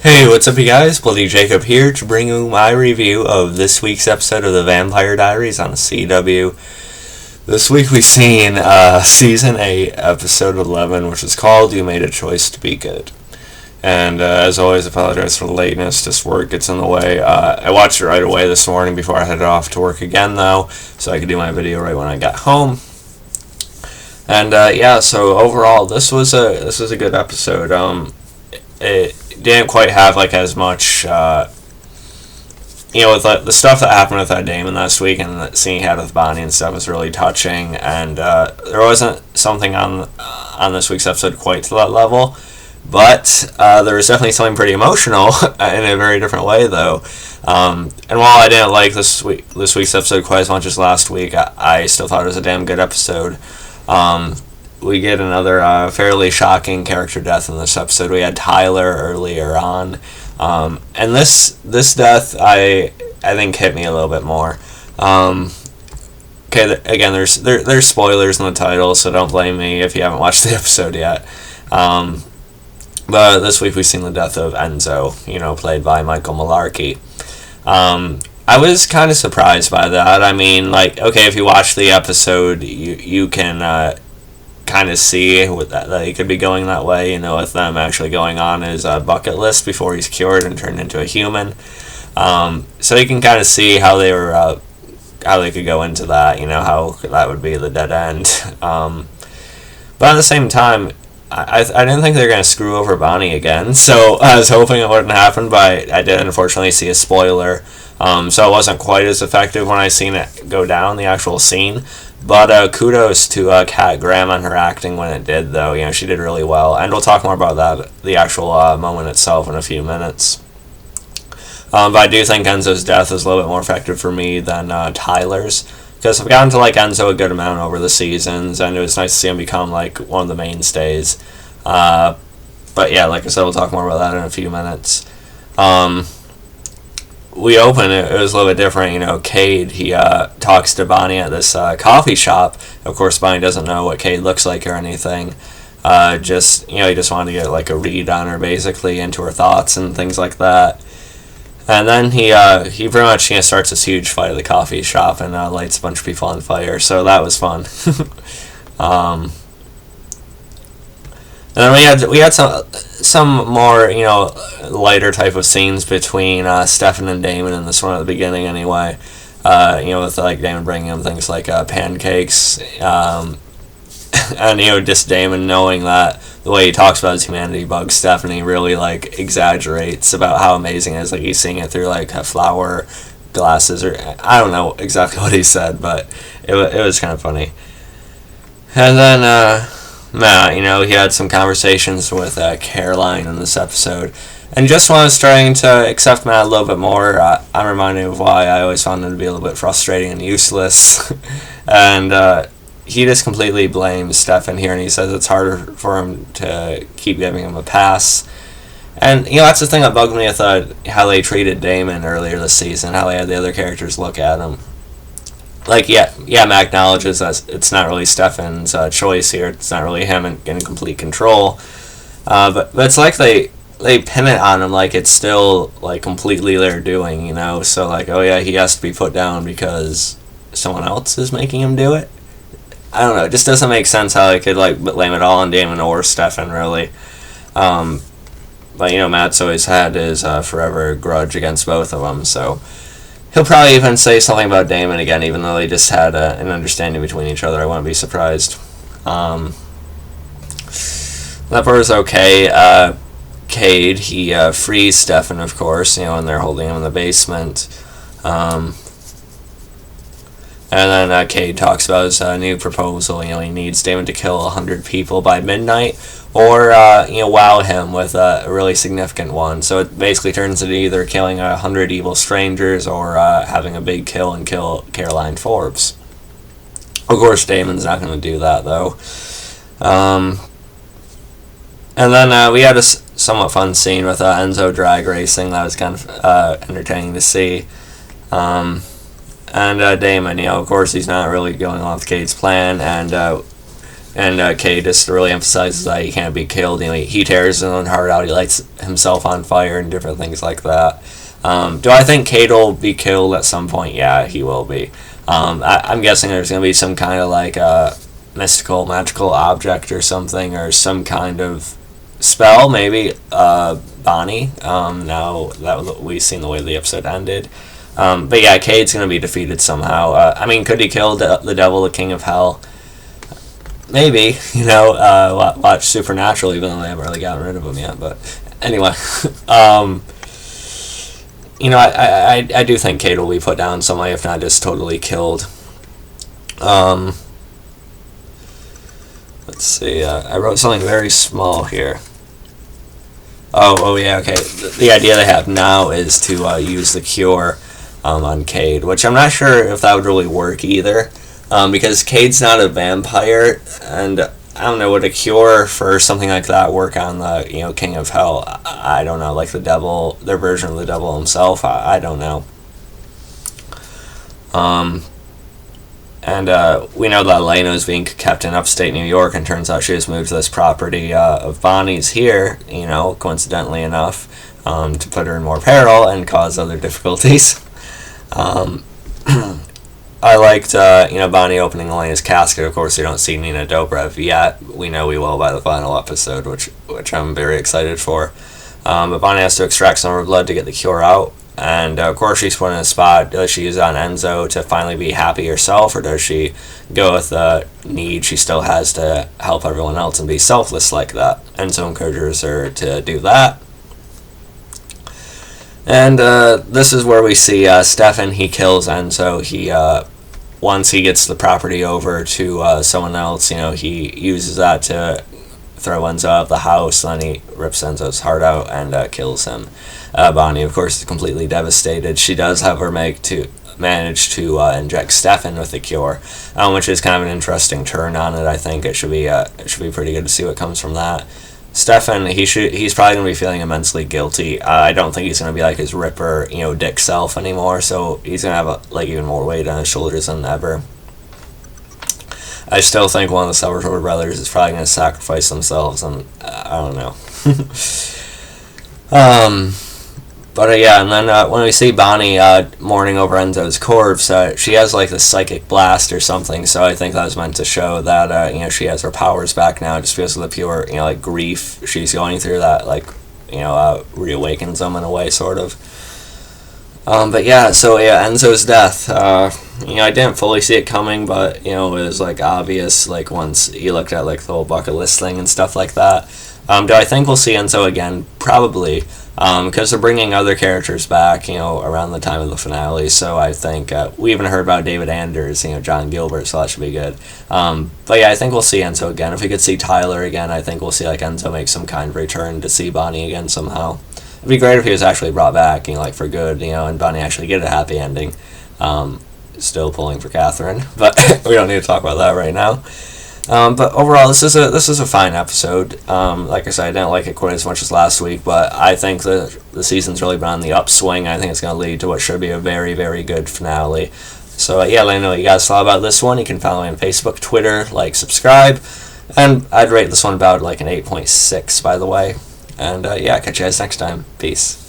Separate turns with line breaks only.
Hey, what's up, you guys? Bloody Jacob here to bring you my review of this week's episode of the Vampire Diaries on the CW. This week we've seen Season 8, Episode 11, which is called You Made a Choice to Be Good. And as always, I apologize for the lateness, just work gets in the way. I watched it right away this morning before I headed off to work again, though, so I could do my video right when I got home. And so overall, this was a good episode. It didn't quite have like as much, with the stuff that happened with that Damon last week and the scene he had with Bonnie and stuff was really touching, and there wasn't something on this week's episode quite to that level, but there was definitely something pretty emotional in a very different way, though. And while I didn't like this week's episode quite as much as last week, I still thought it was a damn good episode. We get another fairly shocking character death in this episode. We had Tyler earlier on, and this death I think hit me a little bit more. Okay, again, there's spoilers in the title, so don't blame me if you haven't watched the episode yet. But this week we've seen the death of Enzo, played by Michael Malarkey. I was kind of surprised by that. I mean, okay, if you watch the episode, you can kind of see that he could be going that way, with them actually going on his bucket list before he's cured and turned into a human. So you can kind of see how they were, how they could go into that, how that would be the dead end. But at the same time, I didn't think they were going to screw over Bonnie again, so I was hoping it wouldn't happen, but I did unfortunately see a spoiler, so it wasn't quite as effective when I seen it go down, the actual scene. But kudos to Kat Graham on her acting when it did, though. She did really well, and we'll talk more about that, the actual moment itself, in a few minutes. But I do think Enzo's death is a little bit more effective for me than Tyler's, because I've gotten to like Enzo a good amount over the seasons, and it was nice to see him become like one of the mainstays. But yeah, like I said, we'll talk more about that in a few minutes. We open it was a little bit different. Cade, he talks to Bonnie at this coffee shop. Of course, Bonnie doesn't know what Cade looks like or anything. He just wanted to get like a read on her, basically, into her thoughts and things like that. And then he pretty much starts this huge fight at the coffee shop and lights a bunch of people on fire. So that was fun. And then we had some more lighter type of scenes between Stefan and Damon in this one at the beginning anyway. With like Damon bringing him things like pancakes, and just Damon knowing that the way he talks about his humanity bugs Stephanie really like exaggerates about how amazing it is. Like he's seeing it through like flower glasses, or I don't know exactly what he said, but it was kind of funny. And then Matt, he had some conversations with Caroline in this episode. And just when I was trying to accept Matt a little bit more, I'm reminded of why I always found him to be a little bit frustrating and useless. And he just completely blames Stefan here, and he says it's harder for him to keep giving him a pass. And, that's the thing that bugged me with how they treated Damon earlier this season, how they had the other characters look at him. Matt acknowledges that it's not really Stefan's choice here. It's not really him in complete control. But it's like they pin it on him like it's still like completely their doing, So like, oh yeah, he has to be put down because someone else is making him do it. I don't know. It just doesn't make sense how they could like blame it all on Damon or Stefan, really. But Matt's always had his forever grudge against both of them, so. He'll probably even say something about Damon again, even though they just had an understanding between each other. I wouldn't be surprised. That part was okay. Cade, he frees Stefan, of course, and they're holding him in the basement. And then Cade talks about his new proposal. He needs Damon to kill 100 people by midnight, or wow him with a really significant one. So it basically turns into either killing 100 evil strangers or having a big kill and kill Caroline Forbes. Of course, Damon's not going to do that, though. And then we had a somewhat fun scene with Enzo drag racing. That was kind of entertaining to see. And Damon, of course, he's not really going off Cade's plan, and And Cade just really emphasizes that he can't be killed. He tears his own heart out. He lights himself on fire and different things like that. Do I think Cade will be killed at some point? Yeah, he will be. I'm guessing there's going to be some kind of like mystical, magical object or something, or some kind of spell, maybe Bonnie. Now that we've seen the way the episode ended. But yeah, Cade's going to be defeated somehow. Could he kill the devil, the king of hell? Maybe, watch Supernatural, even though they haven't really gotten rid of him yet. But anyway, I do think Cade will be put down some way, if not just totally killed. Let's see. I wrote something very small here. Oh yeah, okay. The idea they have now is to use the cure on Cade, which I'm not sure if that would really work either. Because Cade's not a vampire, and I don't know, would a cure for something like that work on the King of Hell? I don't know, like the devil, their version of the devil himself. I don't know. And we know that Elena is being kept in upstate New York, and turns out she has moved to this property of Bonnie's here, coincidentally enough, to put her in more peril and cause other difficulties. I liked, Bonnie opening Elena's casket. Of course, we don't see Nina Dobrev yet. We know we will by the final episode, which I'm very excited for. But Bonnie has to extract some of her blood to get the cure out. And, of course, she's put in a spot. Does she use it on Enzo to finally be happy herself, or does she go with the need she still has to help everyone else and be selfless like that? Enzo encourages her to do that. And this is where we see Stefan. He kills Enzo. Once he gets the property over to someone else, he uses that to throw Enzo out of the house. Then he rips Enzo's heart out and kills him. Bonnie, of course, is completely devastated. She does, however, manage to inject Stefan with the cure, which is kind of an interesting turn on it. I think it should be pretty good to see what comes from that. Stefan, he's probably going to be feeling immensely guilty. I don't think he's going to be like his ripper, dick self anymore, so he's going to have even more weight on his shoulders than ever. I still think one of the Salvatore brothers is probably going to sacrifice themselves, and I don't know. But yeah, and then when we see Bonnie mourning over Enzo's corpse, she has like this psychic blast or something. So I think that was meant to show that she has her powers back now, just because of the pure grief she's going through. That reawakens them in a way, sort of. But yeah, so yeah, Enzo's death. I didn't fully see it coming, but it was obvious once you looked at the whole bucket list thing and stuff like that. Do I think we'll see Enzo again? Probably. Because they're bringing other characters back, around the time of the finale. So I think we even heard about David Anders, John Gilbert, so that should be good. But yeah, I think we'll see Enzo again. If we could see Tyler again, I think we'll see Enzo make some kind of return to see Bonnie again somehow. It'd be great if he was actually brought back, for good, and Bonnie actually get a happy ending. Still pulling for Catherine, but we don't need to talk about that right now. But overall, this is a fine episode. Like I said, I didn't like it quite as much as last week, but I think the season's really been on the upswing. I think it's going to lead to what should be a very, very good finale. So yeah, let me know what you guys thought about this one. You can follow me on Facebook, Twitter, subscribe, and I'd rate this one about an 8.6, by the way. And yeah, catch you guys next time. Peace.